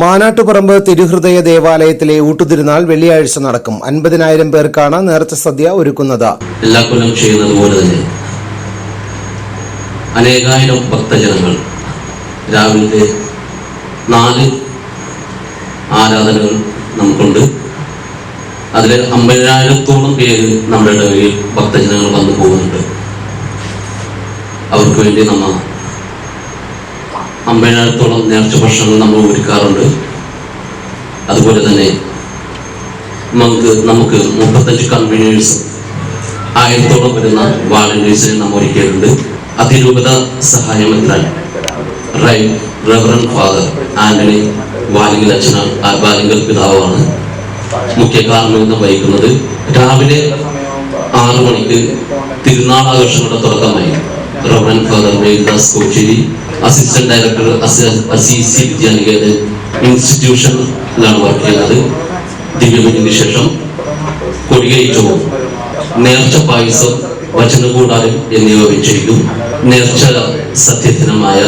മാനാട്ടുപറമ്പ് തിരുഹൃദയ ദേവാലയത്തിലെ ഊട്ടുതിരുനാൾ വെള്ളിയാഴ്ച നടക്കും. 50,000 പേർക്കാണ് നേർച്ച സദ്യ ഒരുക്കുന്നത്. എല്ലാ കൊല്ലം ചെയ്യുന്നത് പോലെ തന്നെ അനേകായിരം ഭക്തജനങ്ങൾ രാവിലെ 4 ആരാധനകൾ നമുക്കുണ്ട്. അതിൽ 50,000-ഓളം പേര് നമ്മുടെ ഇടവകയിൽ ഭക്തജനങ്ങൾ വന്നു പോകുന്നുണ്ട്. അവർക്ക് വേണ്ടി നമ്മൾ 50,000-ഓളം നേർച്ച ഭക്ഷണങ്ങൾ നമ്മൾ ഒരുക്കാറുണ്ട്. അതുപോലെ തന്നെ നമുക്ക് 35 കൺവീനേഴ്സ് 1000-ഓളം വരുന്ന വാളണ്ടിയേഴ്സിനെ നമ്മൾ ഒരുക്കിയിട്ടുണ്ട്. അതിരൂപത സഹായമെത്താൻ റെവറൻ ഫാദർ ആന്റണി വാലിങ്കൽ അച്ഛനാണ്, വാലിങ്കൽ പിതാവാണ് മുഖ്യ കാർമ്മികത്വം വഹിക്കുന്നത്. രാവിലെ 6 മണിക്ക് തിരുനാൾ ആഘോഷങ്ങളുടെ തുടക്കമായി reverend father Marydas Kocheri, assistant director Assisi Vidyaniketan ഇൻസ്റ്റിറ്റ്യൂഷനിലാണ് വർക്ക് ചെയ്യുന്നത്. ദിവ്യബലിക്ക് ശേഷം കൊടികയറ്റവും നേർച്ച പായസം വചനകൂടാരം എന്നിവ വെച്ചിരിക്കും. നേർച്ച സത്യദിനമായ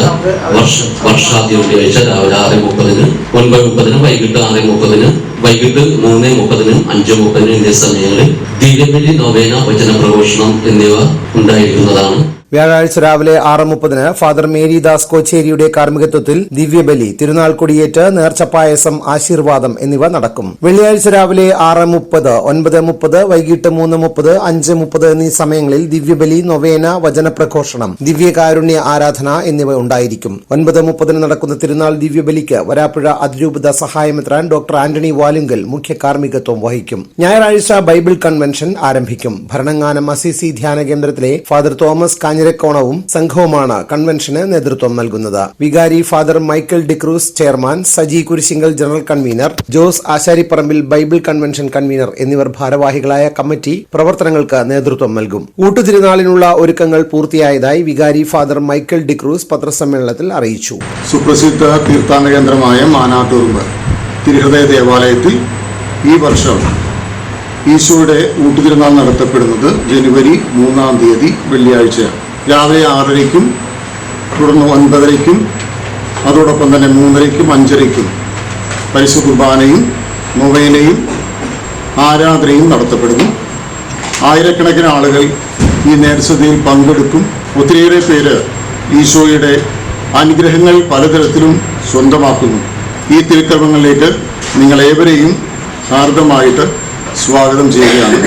വർഷാദ്യ വെള്ളിയാഴ്ച രാവിലെ 6:30, 9:30, വൈകിട്ട് 6:30, വൈകിട്ട് 3:30, 5:30 എന്നീ സമയങ്ങളിൽ ദിവ്യബലി, നൊവേന, വചന പ്രഘോഷണം എന്നിവ ഉണ്ടായിരിക്കുന്നതാണ്. വ്യാഴാഴ്ച രാവിലെ 6:30 ഫാദർ മേരിദാസ് കോച്ചേരിയുടെ കാർമ്മികത്വത്തിൽ ദിവ്യബലി, തിരുനാൾ കൊടിയേറ്റ്, നേർച്ചപ്പായസം, ആശീർവാദം എന്നിവ നടക്കും. വെള്ളിയാഴ്ച രാവിലെ 6:30, 9:30, വൈകിട്ട് 3:30, 5:30 എന്നീ സമയങ്ങളിൽ ദിവ്യബലി, നൊവേന, വചനപ്രഘോഷണം, ദിവ്യകാരുണ്യ ആരാധന എന്നിവ ഉണ്ടായിരിക്കും. 9:30 നടക്കുന്ന തിരുനാൾ ദിവ്യബലിക്ക് വരാപ്പുഴ അതിരൂപത സഹായമെത്രാൻ ഡോക്ടർ ആന്റണി വാലുങ്കൽ മുഖ്യ കാർമ്മികത്വം വഹിക്കും. ഞായറാഴ്ച ബൈബിൾ കൺവെൻഷൻ ആരംഭിക്കും. ഭരണങ്ങാനം അസീസി ധ്യാന കേന്ദ്രത്തിലെ ഫാദർ തോമസ് കാഞ്ഞിരക്കോണവും സംഘവുമാണ് കൺവെൻഷന് നേതൃത്വം നൽകുന്നത്. വികാരി father Michael D'Cruz chairman, Saji Kurisinkal general convener, Jose Asharipparambil bible convention convener എന്നിവർ ഭാരവാഹികളായ കമ്മിറ്റി പ്രവർത്തനങ്ങൾക്ക് നേതൃത്വം നൽകും. ഊട്ടുതിരുനാളിനുള്ള ഒരുക്കങ്ങൾ പൂർത്തിയായതായി വികാരി ഫാദർ മൈക്കൽ ഡിക്രൂസ് പത്രസമ്മേളനത്തിൽ അറിയിച്ചു. സുപ്രസിദ്ധ തീർത്ഥാടന കേന്ദ്രമായ മാനാട്ടുപറമ്പ് തിരുഹൃദയ ദേവാലയത്തിൽ ഈ വർഷം ഈശോയുടെ ഊട്ടുതിരുനാൾ നടത്തപ്പെടുന്നത് ജനുവരി 3-ാം തീയതി വെള്ളിയാഴ്ചയാണ്. രാവിലെ 6:30-ക്കും തുടർന്ന് 9:30-ക്കും അതോടൊപ്പം തന്നെ 3:30-ക്കും 5:30-ക്കും പരിശുദ്ധ കുർബാനയും നൊവേനയും ആരാധനയും നടത്തപ്പെടുന്നു. ആയിരക്കണക്കിന് ആളുകൾ ഈ നേർച്ചയിൽ പങ്കെടുക്കും. ഒത്തിരിയേറെ പേര് ഈശോയുടെ അനുഗ്രഹങ്ങൾ പലതരത്തിലും സ്വന്തമാക്കുന്നു. ഈ തിരുക്കർമ്മങ്ങളിലേക്ക് നിങ്ങളേവരെയും ഹാർദമായിട്ട് സ്വാഗതം ചെയ്യുകയാണ്.